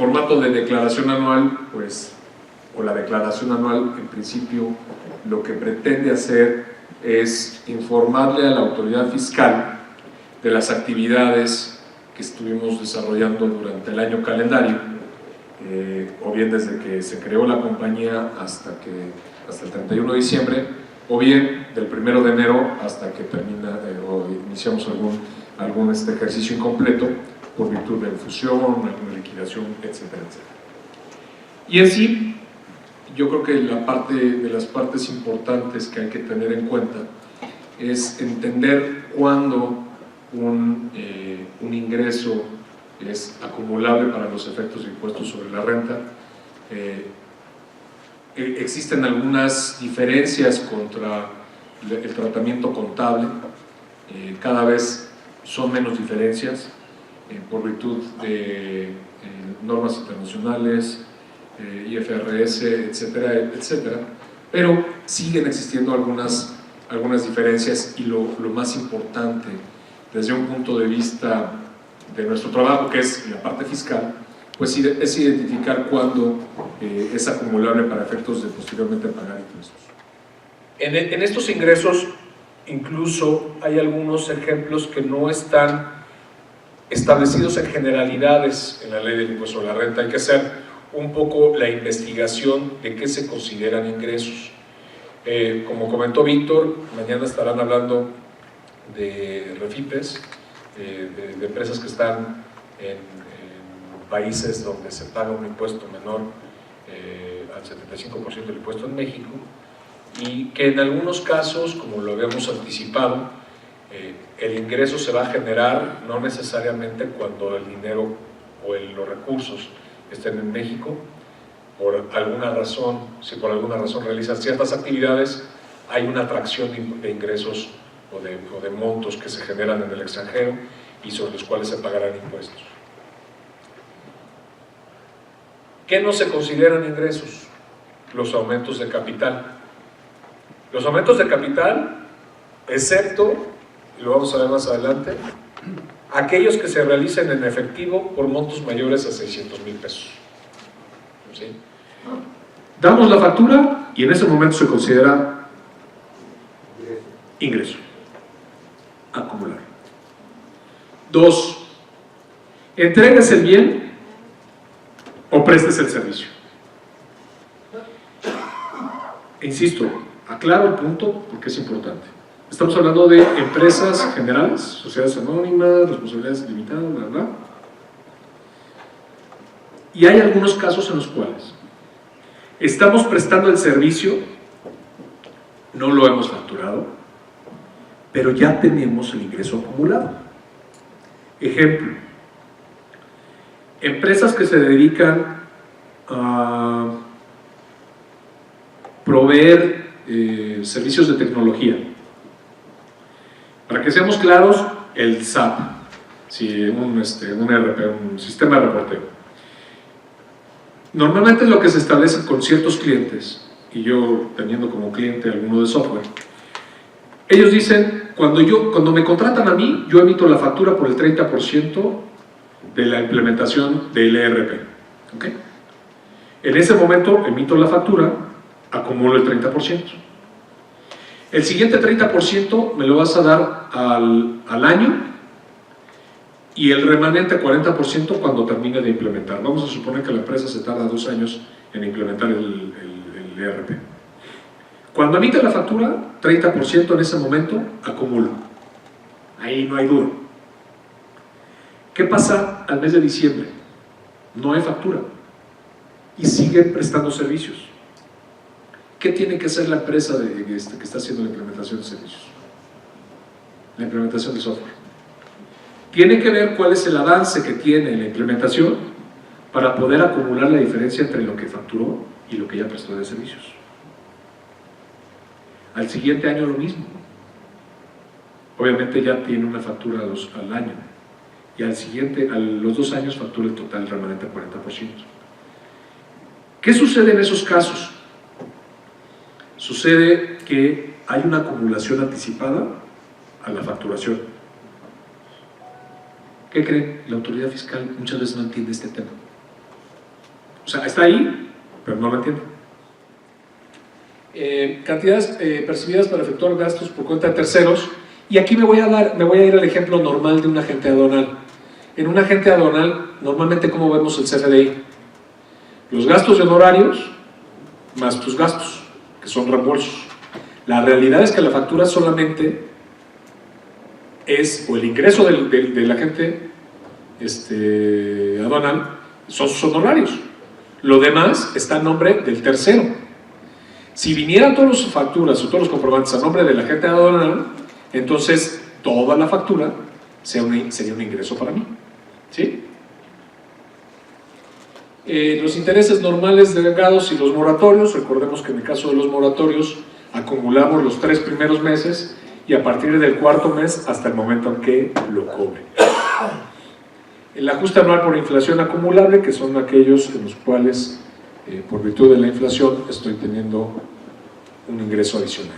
formato de declaración anual, pues, o la declaración anual, en principio, lo que pretende hacer es informarle a la autoridad fiscal de las actividades que estuvimos desarrollando durante el año calendario, o bien desde que se creó la compañía hasta el 31 de diciembre, o bien del 1 de enero hasta que termina o iniciamos algún ejercicio incompleto por virtud de fusión, alguna liquidación, etcétera, etcétera. Y en sí, yo creo que de las partes importantes que hay que tener en cuenta es entender cuándo un ingreso es acumulable para los efectos de impuestos sobre la renta. Existen algunas diferencias contra el tratamiento contable, cada vez son menos diferencias por virtud de normas internacionales, IFRS, etcétera, etcétera, pero siguen existiendo algunas diferencias, y lo más importante desde un punto de vista de nuestro trabajo, que es la parte fiscal, pues es identificar cuándo es acumulable para efectos de posteriormente pagar impuestos. En estos ingresos incluso hay algunos ejemplos que no están establecidos en generalidades en la ley del impuesto a la renta. Hay que hacer un poco la investigación de qué se consideran ingresos. Como comentó Víctor, mañana estarán hablando de refipes, de empresas que están en países donde se paga un impuesto menor al 75% del impuesto en México, y que en algunos casos, como lo habíamos anticipado, el ingreso se va a generar no necesariamente cuando el dinero o los recursos estén en México. Por alguna razón, si por alguna razón realizan ciertas actividades, hay una atracción de ingresos o de montos que se generan en el extranjero y sobre los cuales se pagarán impuestos. ¿Qué no se consideran ingresos? Los aumentos de capital. Los aumentos de capital, excepto, y lo vamos a ver más adelante, aquellos que se realicen en efectivo por montos mayores a 600,000 pesos. ¿Sí? Damos la factura y en ese momento se considera ingreso acumular. 2. Entregues el bien o prestes el servicio. Insisto, aclaro el punto porque es importante. Estamos hablando de empresas generales, sociedades anónimas, responsabilidades limitadas, bla, bla. Y hay algunos casos en los cuales estamos prestando el servicio, no lo hemos facturado, pero ya tenemos el ingreso acumulado. Ejemplo, empresas que se dedican a proveer servicios de tecnología. Para que seamos claros, el SAP, si un ERP, un sistema de reporteo. Normalmente lo que se establece con ciertos clientes, y yo teniendo como cliente alguno de software, ellos dicen, cuando me contratan a mí, yo emito la factura por el 30% de la implementación del ERP. ¿Okay? En ese momento emito la factura, acumulo el 30%. El siguiente 30% me lo vas a dar al año, y el remanente 40% cuando termine de implementar. Vamos a suponer que la empresa se tarda 2 años en implementar el ERP. Cuando emite la factura, 30% en ese momento acumulo. Ahí no hay duda. ¿Qué pasa al mes de diciembre? No hay factura y sigue prestando servicios. ¿Qué tiene que hacer la empresa que está haciendo la implementación de servicios? La implementación de software. Tiene que ver cuál es el avance que tiene en la implementación para poder acumular la diferencia entre lo que facturó y lo que ya prestó de servicios. Al siguiente año lo mismo. Obviamente ya tiene una factura al año, y a los 2 años factura el total remanente 40%. ¿Qué sucede en esos casos? Sucede que hay una acumulación anticipada a la facturación. ¿Qué creen? La autoridad fiscal muchas veces no entiende este tema. O sea, está ahí, pero no lo entiendo. Cantidades percibidas para efectuar gastos por cuenta de terceros. Y aquí me voy a ir al ejemplo normal de un agente aduanal. En un agente aduanal, normalmente, ¿cómo vemos el CFDI? Los gastos de honorarios más tus gastos, que son reembolsos. La realidad es que la factura solamente es, o el ingreso del agente aduanal, son sus honorarios. Lo demás está a nombre del tercero. Si vinieran todas las facturas o todos los comprobantes a nombre del agente aduanal, entonces toda la factura sería un ingreso para mí. ¿Sí? Los intereses normales devengados y los moratorios, recordemos que en el caso de los moratorios acumulamos los 3 primeros meses y a partir del 4.º mes hasta el momento en que lo cobre. El ajuste anual por inflación acumulable, que son aquellos en los cuales por virtud de la inflación estoy teniendo un ingreso adicional.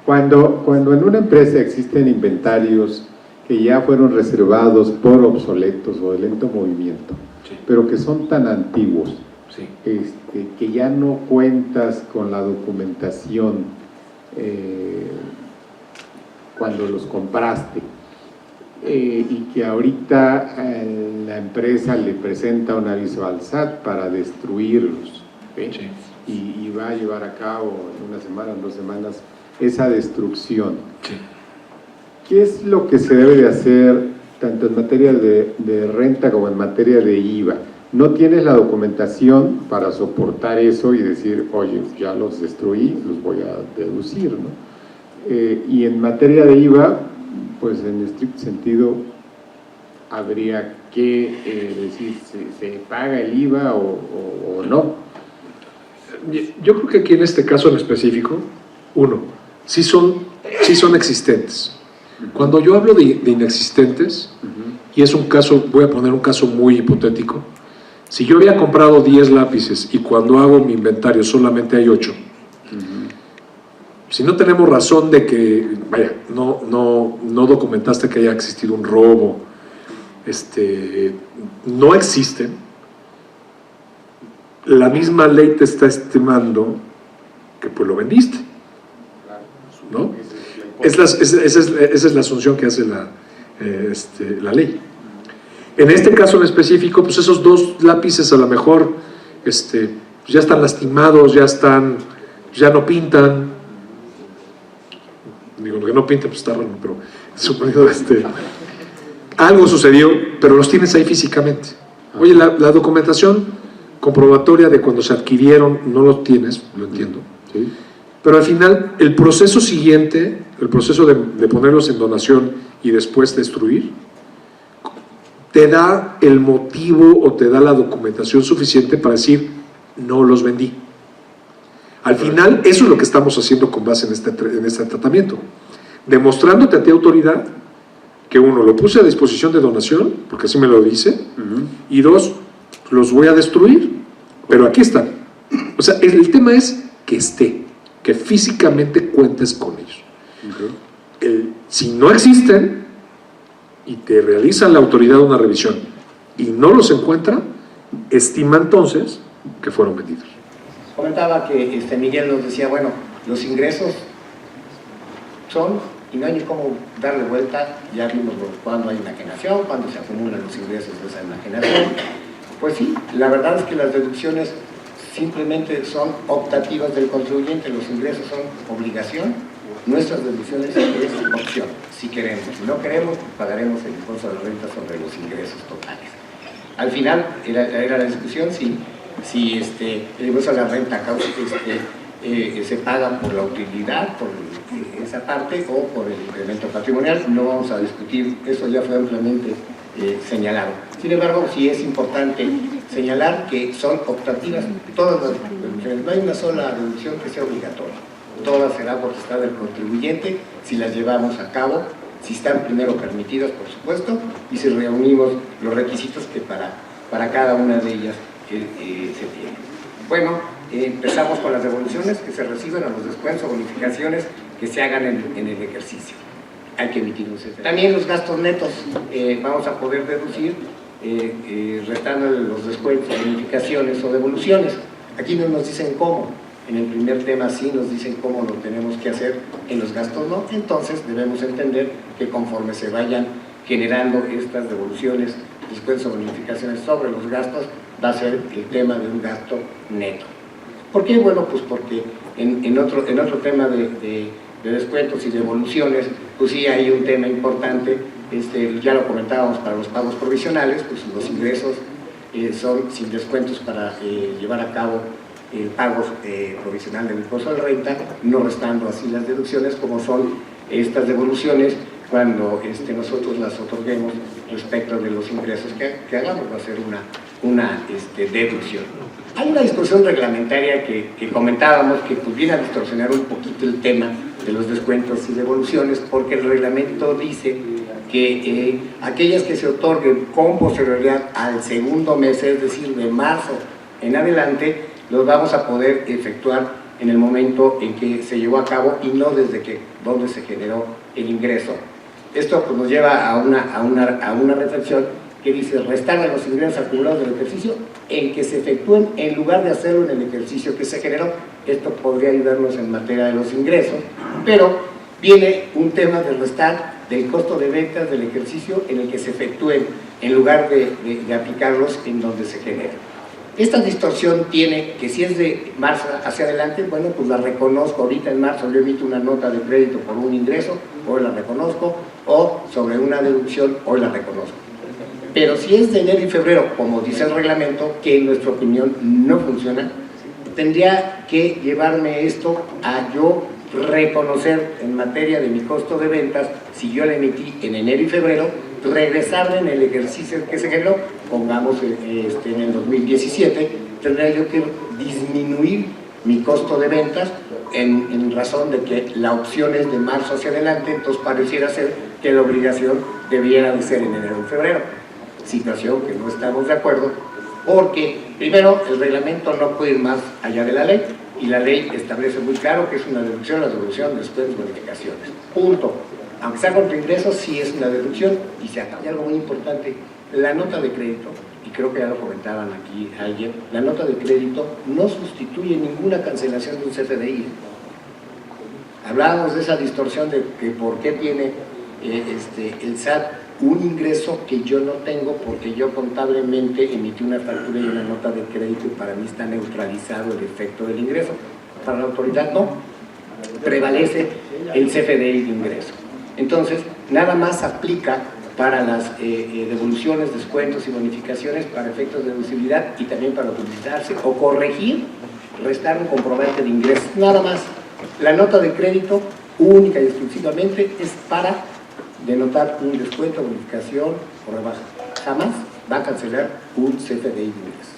Cuando en una empresa existen inventarios que ya fueron reservados por obsoletos o de lento movimiento, sí, pero que son tan antiguos, sí, que ya no cuentas con la documentación cuando los compraste, y que ahorita la empresa le presenta un aviso al SAT para destruirlos, ¿sí? Sí. Y va a llevar a cabo en una semana, en 2 semanas, esa destrucción. Sí. ¿Qué es lo que se debe de hacer tanto en materia de renta como en materia de IVA? No tienes la documentación para soportar eso y decir, oye, ya los destruí, los voy a deducir, ¿no? Y en materia de IVA, pues en estricto sentido, habría que decir, ¿se paga el IVA o no? Yo creo que aquí en este caso en específico, sí son existentes. Cuando yo hablo de inexistentes, y es un caso, voy a poner un caso muy hipotético, si yo había comprado 10 lápices y cuando hago mi inventario solamente hay 8, si no tenemos razón de que, vaya, no documentaste que haya existido un robo, no existen, la misma ley te está estimando que pues lo vendiste, ¿no? Esa es la asunción que hace la ley. En este caso en específico, pues esos 2 lápices a lo mejor ya están lastimados, ya no pintan. Digo, que no pinten, pues está raro, pero suponiendo algo sucedió, pero los tienes ahí físicamente. Oye, la documentación comprobatoria de cuando se adquirieron no lo tienes, lo entiendo. Sí. Pero al final, el proceso siguiente, el proceso de ponerlos en donación y después destruir, te da el motivo o te da la documentación suficiente para decir, no los vendí. Al final, eso es lo que estamos haciendo con base en este tratamiento. Demostrándote a ti, autoridad, que 1, lo puse a disposición de donación, porque así me lo dice, y 2, los voy a destruir, pero aquí están. O sea, el tema es que físicamente cuentes con ellos. Si no existen y te realiza la autoridad una revisión y no los encuentra, estima entonces que fueron vendidos. Comentaba que Miguel nos decía, bueno, los ingresos son, y no hay ni cómo darle vuelta, ya vimos cuando hay enajenación, cuando se acumulan los ingresos de esa enajenación. Pues sí, la verdad es que las deducciones simplemente son optativas del contribuyente, los ingresos son obligación, nuestras deducciones es opción, si queremos. Si no queremos, pagaremos el impuesto de la renta sobre los ingresos totales. Al final, era la discusión si el impuesto de la renta se paga por la utilidad, por esa parte, o por el incremento patrimonial. No vamos a discutir, eso ya fue ampliamente señalado. Sin embargo, sí es importante señalar que son optativas todas las deducciones. No hay una sola deducción que sea obligatoria. Todas será potestad del contribuyente si las llevamos a cabo, si están primero permitidas, por supuesto, y si reunimos los requisitos que para cada una de ellas se tienen. Bueno, empezamos con las devoluciones que se reciben a los descuentos o bonificaciones que se hagan en el ejercicio. Hay que emitir un CFDI. También los gastos netos vamos a poder deducir restando los descuentos, bonificaciones o devoluciones. Aquí no nos dicen cómo. En el primer tema sí nos dicen cómo lo tenemos que hacer, en los gastos no. Entonces debemos entender que conforme se vayan generando estas devoluciones, descuentos o bonificaciones sobre los gastos, va a ser el tema de un gasto neto. ¿Por qué? Bueno, pues porque en otro tema de descuentos y devoluciones, pues sí hay un tema importante, ya lo comentábamos para los pagos provisionales, pues los ingresos son sin descuentos para llevar a cabo el pago provisional del impuesto de renta, no restando así las deducciones como son estas devoluciones cuando nosotros las otorguemos respecto de los ingresos que hagamos, va a ser una deducción. Hay una discusión reglamentaria que comentábamos que pues, viene a distorsionar un poquito el tema de los descuentos y devoluciones, porque el reglamento dice que aquellas que se otorguen con posterioridad al segundo mes, es decir, de marzo en adelante, los vamos a poder efectuar en el momento en que se llevó a cabo y no desde donde se generó el ingreso. Esto pues, nos lleva a una reflexión que dice restar de los ingresos acumulados del ejercicio en que se efectúen en lugar de hacerlo en el ejercicio que se generó. Esto podría ayudarnos en materia de los ingresos, pero viene un tema de restar del costo de ventas del ejercicio en el que se efectúen en lugar de aplicarlos en donde se genera. Esta distorsión tiene que si es de marzo hacia adelante, bueno, pues la reconozco. Ahorita en marzo yo emito una nota de crédito por un ingreso, hoy la reconozco, o sobre una deducción, hoy la reconozco. Pero si es de enero y febrero, como dice el reglamento, que en nuestra opinión no funciona, tendría que llevarme esto a yo reconocer en materia de mi costo de ventas, si yo la emití en enero y febrero, regresarle en el ejercicio que se generó, pongamos en el 2017, tendría yo que disminuir mi costo de ventas en razón de que la opción es de marzo hacia adelante, entonces pareciera ser que la obligación debiera de ser en enero y febrero. Situación que no estamos de acuerdo, porque primero el reglamento no puede ir más allá de la ley, y la ley establece muy claro que es una deducción, la deducción, después bonificaciones. Punto. Aunque sea contra ingresos, sí es una deducción y se acaba. Y algo muy importante, la nota de crédito, y creo que ya lo comentaban aquí alguien, la nota de crédito no sustituye ninguna cancelación de un CFDI. Hablábamos de esa distorsión de que por qué tiene el SAT un ingreso que yo no tengo porque yo contablemente emití una factura y una nota de crédito y para mí está neutralizado el efecto del ingreso. Para la autoridad no, prevalece el CFDI de ingreso. Entonces, nada más aplica para las devoluciones, descuentos y bonificaciones para efectos de deducibilidad y también para utilizarse o corregir, restar un comprobante de ingresos. Nada más. La nota de crédito única y exclusivamente es para denotar un descuento, bonificación o rebaja. Jamás va a cancelar un CFDI de ingresos.